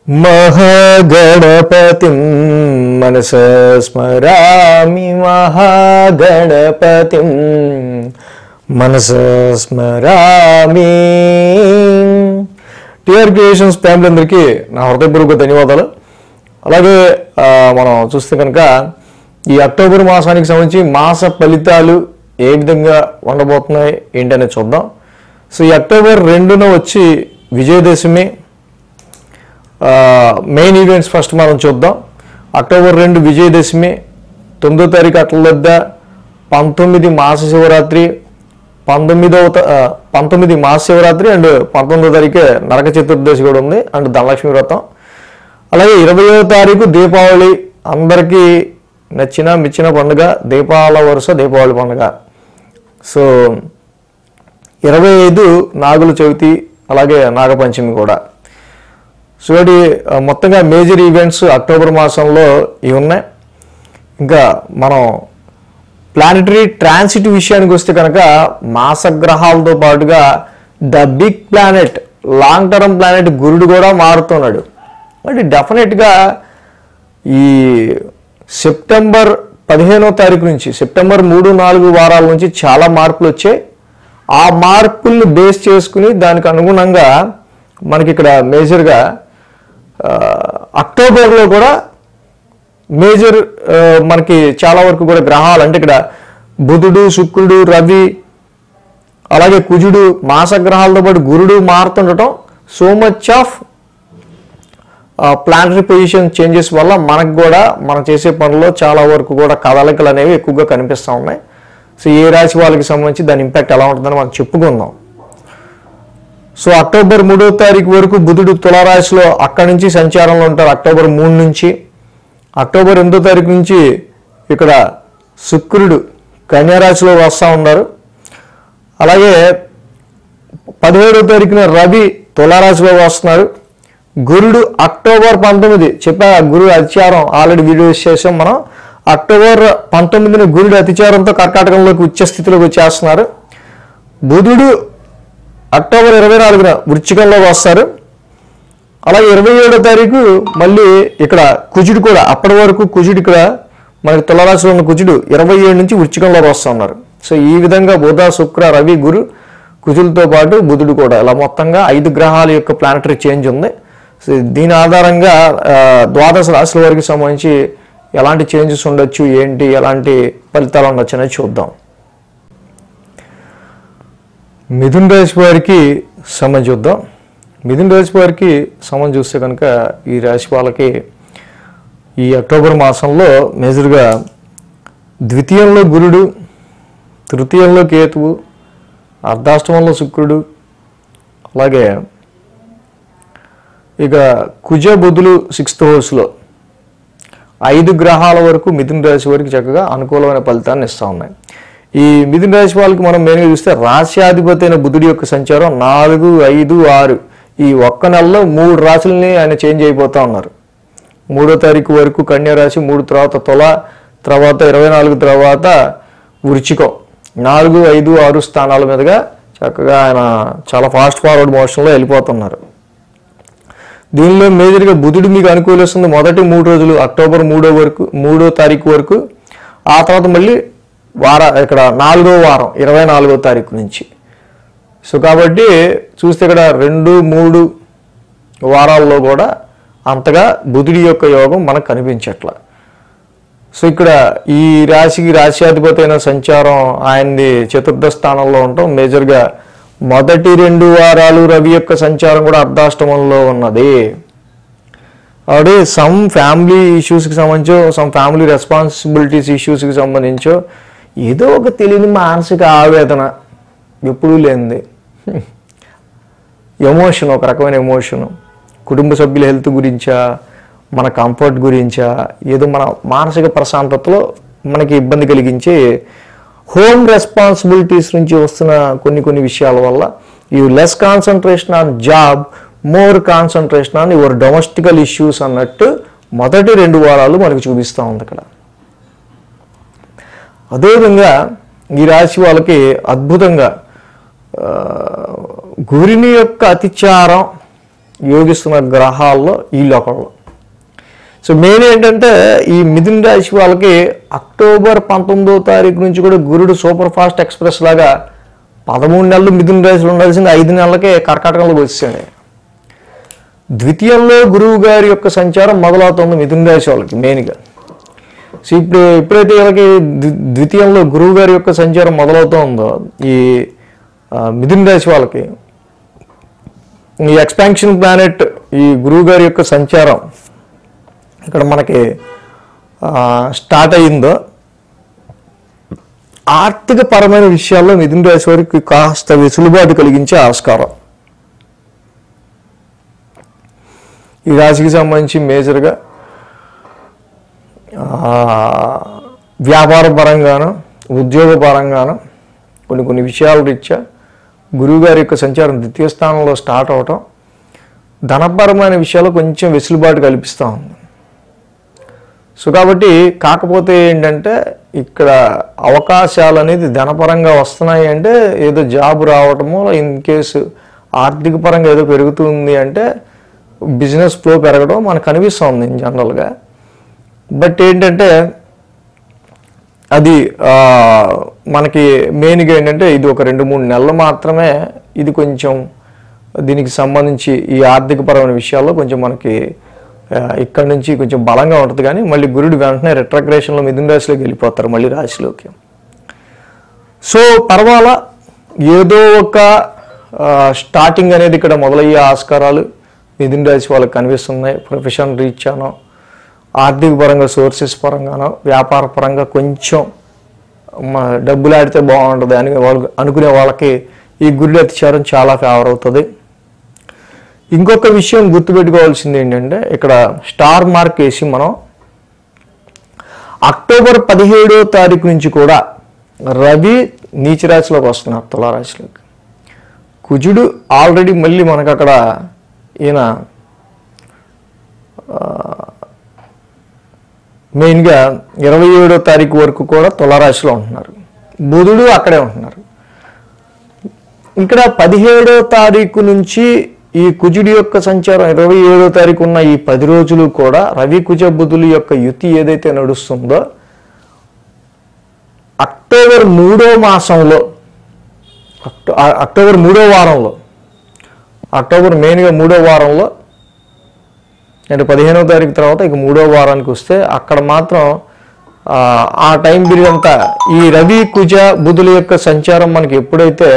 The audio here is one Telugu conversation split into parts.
महागणपतिं मनसा स्मरामि महागणपतिं మనసా స్మరామి. టిఆర్ క్రియేషన్స్ ఫ్యామిలీ అందరికీ నా హృదయపూర్వక ధన్యవాదాలు. అలాగే మనం చూస్తే కనుక ఈ అక్టోబర్ మాసానికి సంబంధించి మాస ఫలితాలు ఏ విధంగా ఉండబోతున్నాయి ఏంటనేది చూద్దాం. సో ఈ అక్టోబర్ 2న వచ్చి విజయదశమి మెయిన్ ఈవెంట్స్ ఫస్ట్ మనం చూద్దాం. అక్టోబర్ 2 విజయదశమి, 9వ తారీఖు అట్లద్ద, 19 మాస శివరాత్రి, 19 మాస శివరాత్రి అండ్ 19వ తారీఖు నరక చతుర్దశి కూడా ఉంది అండ్ ధనలక్ష్మి వ్రతం. అలాగే 20వ తారీఖు దీపావళి, అందరికీ నచ్చిన మెచ్చిన పండుగ, దీపాల వరుస దీపావళి పండుగ. సో 25 నాగుల చవితి, అలాగే నాగపంచమి కూడా. సో ఇది మొత్తంగా మేజర్ ఈవెంట్స్ అక్టోబర్ మాసంలో ఇవి ఉన్నాయి. ఇంకా మనం ప్లానెటరీ ట్రాన్సిట్ విషయానికి వస్తే కనుక మాసగ్రహాలతో పాటుగా the big planet, long term planet గురుడు కూడా మారుతున్నాడు. అంటే డెఫినెట్గా ఈ సెప్టెంబర్ 15వ తారీఖు నుంచి, సెప్టెంబర్ 3-4 వారాల నుంచి చాలా మార్పులు వచ్చాయి. ఆ మార్పుల్ని బేస్ చేసుకుని దానికి అనుగుణంగా మనకి ఇక్కడ మేజర్గా అక్టోబర్లో కూడా మేజర్ మనకి చాలా వరకు కూడా గ్రహాలు, అంటే ఇక్కడ బుధుడు, శుక్రుడు, రవి, అలాగే కుజుడు, మాసగ్రహాలతో పాటు గురుడు మారుతుండటం, so much of planetary position changes వల్ల మనకు కూడా మనం చేసే పనుల్లో చాలా వరకు కూడా కదలికలు అనేవి ఎక్కువగా కనిపిస్తూ ఉన్నాయి. సో ఏ రాశి వాళ్ళకి సంబంధించి దాని ఇంపాక్ట్ ఎలా ఉంటుందని మనం చెప్పుకుందాం. సో అక్టోబర్ 3వ తారీఖు వరకు బుధుడు తులారాశిలో అక్కడి నుంచి సంచారంలో ఉంటారు. అక్టోబర్ 3 నుంచి అక్టోబర్ 8వ తారీఖు నుంచి ఇక్కడ శుక్రుడు కన్యారాశిలో వస్తూ ఉన్నారు. అలాగే 17వ తారీఖున రవి తులారాశిలో వస్తున్నారు. గురుడు అక్టోబర్ 19 చెప్పా, గురుడు అతిచారం ఆల్రెడీ వీడియోస్ చేసాం మనం. అక్టోబర్ 19న గురుడు అతిచారంతో కర్కాటకంలోకి ఉచ్చ స్థితిలోకి వచ్చేస్తున్నారు. బుధుడు అక్టోబర్ 24న వృశ్చికంలోకి వస్తారు. అలాగే 27వ తారీఖు మళ్ళీ ఇక్కడ కుజుడు కూడా, అప్పటి వరకు కుజుడు ఇక్కడ మనకి తులారాశిలో ఉన్న కుజుడు 27 నుంచి వృశ్చికంలోకి వస్తున్నారు. సో ఈ విధంగా బుధ, శుక్ర, రవి, గురు, కుజులతో పాటు బుధుడు కూడా, ఇలా మొత్తంగా 5 గ్రహాల యొక్క ప్లానటరీ చేంజ్ ఉంది. సో దీని ఆధారంగా ద్వాదశ రాశుల వరకు సంబంధించి ఎలాంటి చేంజెస్ ఉండొచ్చు, ఏంటి, ఎలాంటి ఫలితాలు ఉండొచ్చు అనేది చూద్దాం. మిథున రాశి వారికి సంబంధించి చూద్దాం. మిథున రాశి వారికి సంబంధించి చూస్తే కనుక ఈ రాశి వాళ్ళకి ఈ అక్టోబర్ మాసంలో మేజర్గా ద్వితీయంలో గురుడు, తృతీయంలో కేతువు, అర్ధాష్టమంలో శుక్రుడు, అలాగే ఇక కుజ బుధులు 6th హౌస్లో 5 గ్రహాల వరకు మిథున రాశి వారికి చక్కగా అనుకూలమైన ఫలితాన్ని ఇస్తూ ఉన్నాయి. ఈ మిథున రాశి వాళ్ళకి మనం మెయిన్గా చూస్తే రాశ్యాధిపతి అయిన బుధుడి యొక్క సంచారం 4, 5, 6 ఈ ఒక్క నెలలో 3 రాశులని ఆయన చేంజ్ అయిపోతూ ఉన్నారు. 3వ తారీఖు వరకు కన్యా రాశి, 3 తర్వాత తుల, తర్వాత 24 తర్వాత వృశ్చికం, 4, 5, 6 స్థానాల మీదుగా చక్కగా ఆయన చాలా ఫాస్ట్ ఫార్వర్డ్ మోషన్లో వెళ్ళిపోతున్నారు. దీనిలో మేజర్గా బుధుడు మీకు అనుకూలిస్తుంది మొదటి 3 రోజులు, అక్టోబర్ 3వ తారీఖు వరకు. ఆ తర్వాత మళ్ళీ ఇక్కడ 4వ వారం 24వ తారీఖు నుంచి. సో కాబట్టి చూస్తే ఇక్కడ 2-3 వారాల్లో కూడా అంతగా బుధుడి యొక్క యోగం మనకు కనిపించట్ల. సో ఇక్కడ ఈ రాశికి రాశ్యాధిపతి అయిన సంచారం ఆయనది 4వ స్థానంలో ఉండటం, మేజర్గా మొదటి 2 వారాలు రవి యొక్క సంచారం కూడా అర్ధాష్టమంలో ఉన్నది. ఆవిడ సమ్ ఫ్యామిలీ ఇష్యూస్కి సంబంధించో, సమ్ ఫ్యామిలీ రెస్పాన్సిబిలిటీస్ ఇష్యూస్కి సంబంధించో ఏదో ఒక తెలియని మానసిక ఆవేదన ఎప్పుడూ లేనిది, ఎమోషన్, ఒక రకమైన ఎమోషను, కుటుంబ సభ్యుల హెల్త్ గురించా, మన కంఫర్ట్ గురించా, ఏదో మన మానసిక ప్రశాంతతలో మనకి ఇబ్బంది కలిగించే హోమ్ రెస్పాన్సిబిలిటీస్ నుంచి వస్తున్న కొన్ని విషయాల వల్ల you less concentration on job, more concentration on your domestical issues అన్నట్టు మొదటి 2 వారాలు మనకు చూపిస్తూ ఉంది ఇక్కడ. అదేవిధంగా ఈ రాశి వాళ్ళకి అద్భుతంగా గురుని యొక్క అతిచారం యోగిస్తున్న గ్రహాల్లో వీళ్ళు ఒకళ్ళు. సో మెయిన్ ఏంటంటే ఈ మిథున రాశి వాళ్ళకి అక్టోబర్ 19వ తారీఖు నుంచి కూడా గురుడు సూపర్ ఫాస్ట్ ఎక్స్ప్రెస్ లాగా 13 నెలలు మిథున రాశిలో ఉండాల్సింది 5 నెలలకే కర్కాటకంలోకి వచ్చేసాడు. ద్వితీయంలో గురువు గారి యొక్క సంచారం మొదలవుతుంది మిథున రాశి వాళ్ళకి మెయిన్గా. సో ఎప్పుడైతే వీళ్ళకి ద్వితీయంలో గురువు గారి యొక్క సంచారం మొదలవుతుందో ఈ మిథున రాశి వాళ్ళకి ఈ ఎక్స్పాన్షన్ ప్లానెట్ ఈ గురువు గారి యొక్క సంచారం ఇక్కడ మనకి స్టార్ట్ అయ్యిందో ఆర్థిక పరమైన విషయాల్లో మిథున రాశి వారికి కాస్త వెసులుబాటు కలిగించే ఆస్కారం. ఈ రాశికి సంబంధించి మేజర్గా వ్యాపార పరంగాను ఉద్యోగ పరంగాను కొన్ని విషయాల రీత్యా గురువుగారి యొక్క సంచారం ద్వితీయ స్థానంలో స్టార్ట్ అవటం ధనపరమైన విషయాల్లో కొంచెం వెసులుబాటు కల్పిస్తూ ఉంది. సో కాబట్టి కాకపోతే ఏంటంటే ఇక్కడ అవకాశాలు అనేది ధనపరంగా వస్తున్నాయి అంటే ఏదో జాబ్ రావటమో ఇన్ కేసు ఆర్థిక పరంగా ఏదో పెరుగుతుంది అంటే బిజినెస్ ఫ్లో పెరగడం మనకు కనిపిస్తుంది జనరల్గా. బట్ ఏంటంటే అది మనకి మెయిన్గా ఏంటంటే ఇది ఒక 2-3 నెలలు మాత్రమే ఇది కొంచెం దీనికి సంబంధించి ఈ ఆర్థికపరమైన విషయాల్లో కొంచెం మనకి ఇక్కడ నుంచి కొంచెం బలంగా ఉంటుంది. కానీ మళ్ళీ గురుడు వెంటనే రెట్రోగ్రేషన్లో మిథున రాశిలోకి వెళ్ళిపోతారు మళ్ళీ రాశిలోకి. సో పర్వాలా ఏదో ఒక స్టార్టింగ్ అనేది ఇక్కడ మొదలయ్యే ఆస్కారాలు మిథున రాశి వాళ్ళకి కనిపిస్తున్నాయి. ప్రొఫెషన్ రీత్యానో ఆర్థిక పరంగా సోర్సెస్ పరంగానో వ్యాపార పరంగా కొంచెం డబ్బులు ఆడితే బాగుంటుంది అని వాళ్ళు అనుకునే వాళ్ళకి ఈ గురుడి అతిచారం చాలా ఫేవర్ అవుతుంది. ఇంకొక విషయం గుర్తుపెట్టుకోవాల్సింది ఏంటంటే ఇక్కడ స్టార్ మార్క్ వేసి మనం అక్టోబర్ 17వ తారీఖు నుంచి కూడా రవి నీచరాశిలోకి వస్తున్నారు తులారాశిలోకి. కుజుడు ఆల్రెడీ మళ్ళీ మనకు అక్కడ ఈయన మెయిన్గా 27వ తారీఖు వరకు కూడా తులారాశిలో ఉంటున్నారు. బుధుడు అక్కడే ఉంటున్నారు. ఇక్కడ 17వ తారీఖు నుంచి ఈ కుజుడి యొక్క సంచారం 27వ తారీఖు ఉన్న ఈ 10 రోజులు కూడా రవి కుజ బుధుల యొక్క యుతి ఏదైతే నడుస్తుందో అక్టోబర్ 3వ మాసంలో అక్టోబర్ 3వ వారంలో అక్టోబర్ మెయిన్గా 3వ వారంలో అంటే 15వ తారీఖు తర్వాత ఇక 3వ వారానికి వస్తే అక్కడ మాత్రం ఆ టైం పీరియడ్ అంతా ఈ రవి కుజ బుధుల యొక్క సంచారం మనకి ఎప్పుడైతే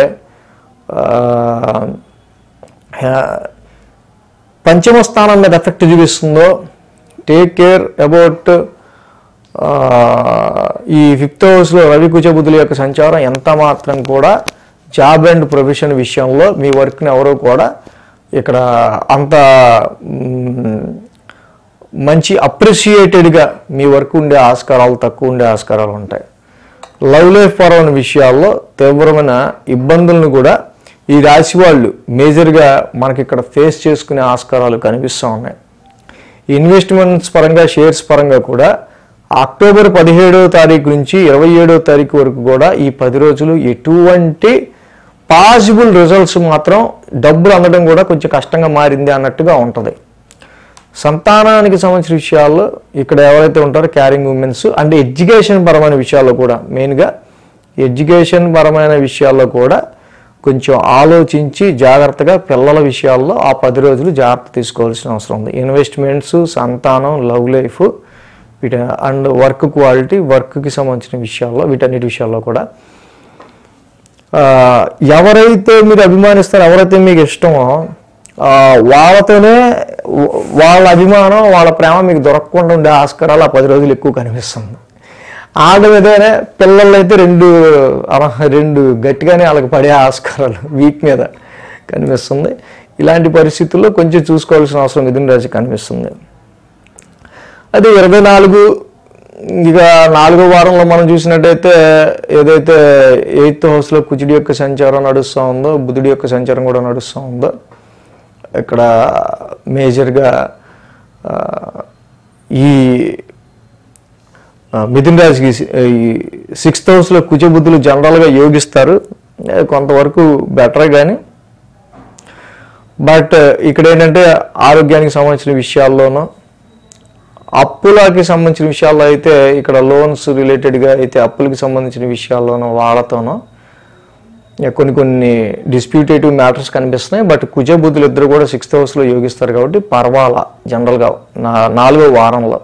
పంచమ స్థానం మీద ఎఫెక్ట్ చూపిస్తుందో టేక్ కేర్ అబౌట్ ఈ 5th హౌస్లో రవి కుజ బుధుల యొక్క సంచారం ఎంత మాత్రం కూడా జాబ్ అండ్ ప్రొఫెషన్ విషయంలో మీ వర్క్ని ఎవరో కూడా ఇక్కడ అంత మంచి అప్రిషియేటెడ్గా మీ వర్క్ ఉండే ఆస్కారాలు తక్కువ ఉండే ఆస్కారాలు ఉంటాయి. లవ్ లైఫ్ పరమైన విషయాల్లో తీవ్రమైన ఇబ్బందులను కూడా ఈ రాశి వాళ్ళు మేజర్గా మనకి ఇక్కడ ఫేస్ చేసుకునే ఆస్కారాలు కనిపిస్తూ ఉన్నాయి. ఇన్వెస్ట్మెంట్స్ పరంగా షేర్స్ పరంగా కూడా అక్టోబర్ 17వ తారీఖు నుంచి 27వ తారీఖు వరకు కూడా ఈ 10 రోజులు ఎటువంటి పాసిబుల్ రిజల్ట్స్ మాత్రం డబ్బులు అందడం కూడా కొంచెం కష్టంగా మారింది అన్నట్టుగా ఉంటుంది. సంతానానికి సంబంధించిన విషయాల్లో ఇక్కడ ఎవరైతే ఉంటారో క్యారింగ్ ఉమెన్స్ అండ్ ఎడ్యుకేషన్ పరమైన విషయాల్లో కూడా మెయిన్గా ఎడ్యుకేషన్ పరమైన విషయాల్లో కూడా కొంచెం ఆలోచించి జాగ్రత్తగా పిల్లల విషయాల్లో ఆ 10 రోజులు జాగ్రత్త తీసుకోవాల్సిన అవసరం ఉంది. ఇన్వెస్ట్మెంట్స్, సంతానం, love life and work quality, వర్క్కి సంబంధించిన విషయాల్లో వీటన్నిటి విషయాల్లో కూడా ఎవరైతే మీరు అభిమానిస్తారో ఎవరైతే మీకు ఇష్టమో వాళ్ళతోనే వాళ్ళ అభిమానం వాళ్ళ ప్రేమ మీకు దొరకకుండా ఉండే ఆస్కారాలు ఆ 10 రోజులు ఎక్కువ కనిపిస్తుంది. ఆడ మీదనే పిల్లలు అయితే రెండు గట్టిగానే వాళ్ళకి పడే ఆస్కారాలు వీక్ మీద కనిపిస్తుంది. ఇలాంటి పరిస్థితుల్లో కొంచెం చూసుకోవాల్సిన అవసరం మిథున రాశి కనిపిస్తుంది. అదే 24 ఇక 4వ వారంలో మనం చూసినట్టయితే ఏదైతే 8th హౌస్లో కుజుడి యొక్క సంచారం నడుస్తూ ఉందో బుధుడి యొక్క సంచారం కూడా నడుస్తూ ఉందో ఇక్కడ మేజర్గా ఈ మిథున రాశికి ఈ 6th హౌస్లో కుజ బుద్ధులు జనరల్గా యోగిస్తారు, కొంతవరకు బెటరే. కానీ బట్ ఇక్కడ ఏంటంటే ఆరోగ్యానికి సంబంధించిన విషయాల్లోనూ అప్పులకి సంబంధించిన విషయాల్లో అయితే ఇక్కడ లోన్స్ రిలేటెడ్గా అయితే అప్పులకి సంబంధించిన విషయాల్లోనూ వాళ్ళతోనూ కొన్ని డిస్ప్యూటేటివ్ మ్యాటర్స్ కనిపిస్తున్నాయి. బట్ కుజ బుధులు ఇద్దరు కూడా 6th హౌస్లో యోగిస్తారు కాబట్టి పర్వాలా జనరల్గా 4వ వారంలో.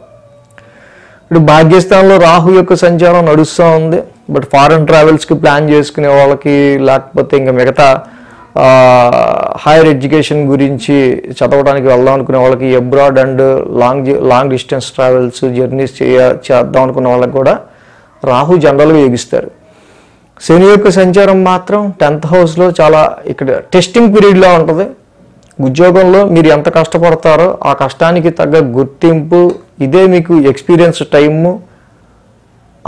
ఇప్పుడు భాగ్యస్థానంలో రాహు యొక్క సంచారం నడుస్తూ ఉంది. బట్ ఫారెన్ ట్రావెల్స్కి ప్లాన్ చేసుకునే వాళ్ళకి, లేకపోతే ఇంకా మిగతా హైయర్ ఎడ్యుకేషన్ గురించి చదవడానికి వెళ్దాం అనుకునే వాళ్ళకి, abroad and long distance travels journeys చేద్దాం అనుకున్న వాళ్ళకి కూడా రాహు జనరల్గా యోగిస్తారు. శని యొక్క సంచారం మాత్రం 10th హౌస్లో చాలా ఇక్కడ టెస్టింగ్ పీరియడ్లో ఉంటుంది. ఉద్యోగంలో మీరు ఎంత కష్టపడతారో ఆ కష్టానికి తగ్గ గుర్తింపు, ఇదే మీకు ఎక్స్పీరియన్స్ టైము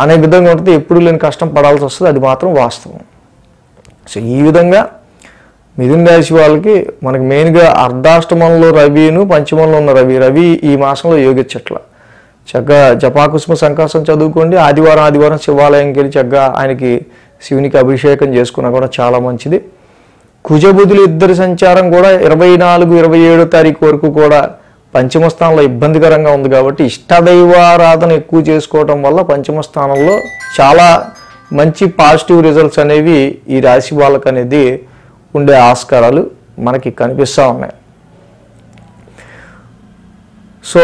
అనే విధంగా ఉంటుంది. ఎప్పుడు లేని కష్టం పడాల్సి వస్తుంది, అది మాత్రం వాస్తవం. సో ఈ విధంగా మిథున రాశి వాళ్ళకి మనకి మెయిన్గా అర్ధాష్టమంలో రవిను, పంచమంలో ఉన్న రవి ఈ మాసంలో యోగించట్ల. చక్కగా జపాకుసుమ సంకాసం చదువుకోండి. ఆదివారం శివాలయంకి వెళ్ళి చక్కగా ఆయనకి శివునికి అభిషేకం చేసుకున్నా కూడా చాలా మంచిది. కుజబుధులు ఇద్దరి సంచారం కూడా 24, 27 తారీఖు వరకు కూడా పంచమ స్థానంలో ఇబ్బందికరంగా ఉంది కాబట్టి ఇష్టదైవారాధన ఎక్కువ చేసుకోవడం వల్ల పంచమ స్థానంలో చాలా మంచి పాజిటివ్ రిజల్ట్స్ అనేవి ఈ రాశి వాళ్ళకి అనేది ఉండే ఆస్కారాలు మనకి కనిపిస్తూ ఉన్నాయి. సో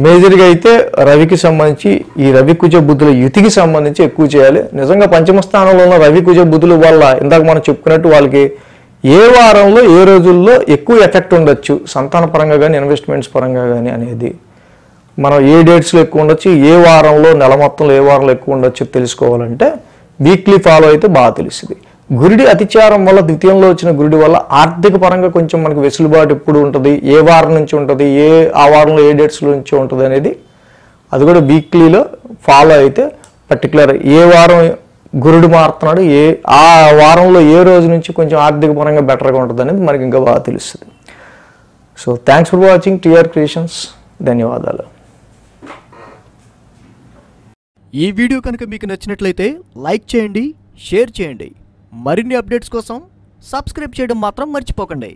మేజర్గా అయితే రవికి సంబంధించి ఈ రవి కుజ బుధుల యుతికి సంబంధించి ఎక్కువ చేయాలి. నిజంగా పంచమ స్థానంలో ఉన్న రవి కుజ బుధుల వల్ల ఇందాక మనం చెప్పుకున్నట్టు వాళ్ళకి ఏ వారంలో ఏ రోజుల్లో ఎక్కువ ఎఫెక్ట్ ఉండొచ్చు, సంతాన పరంగా కానీ ఇన్వెస్ట్మెంట్స్ పరంగా కానీ అనేది మనం ఏ డేట్స్లో ఎక్కువ ఉండొచ్చు, ఏ వారంలో నెల మొత్తంలో ఏ వారంలో ఎక్కువ ఉండొచ్చు తెలుసుకోవాలంటే వీక్లీ ఫాలో అయితే బాగా తెలుస్తుంది. గురుడి అతిచారం వల్ల, ద్వితీయంలో వచ్చిన గురుడి వల్ల ఆర్థిక పరంగా కొంచెం మనకు వెసులుబాటు ఎప్పుడు ఉంటుంది, ఏ వారం నుంచి ఉంటుంది, ఆ వారంలో ఏ డేట్స్లో నుంచి ఉంటుంది అనేది అది కూడా వీక్లీలో ఫాలో అయితే పర్టికులర్ ఏ వారం గురుడు మారుతున్నాడు, ఆ వారంలో ఏ రోజు నుంచి కొంచెం ఆర్థిక పరంగా బెటర్గా ఉంటుంది అనేది మనకి ఇంకా బాగా తెలుస్తుంది. So thanks for watching TR creations. ధన్యవాదాలు. ఈ వీడియో కనుక మీకు నచ్చినట్లయితే లైక్ చేయండి, షేర్ చేయండి. మరిన్ని అప్డేట్స్ కోసం సబ్స్క్రైబ్ చేయడం మాత్రం మర్చిపోకండి.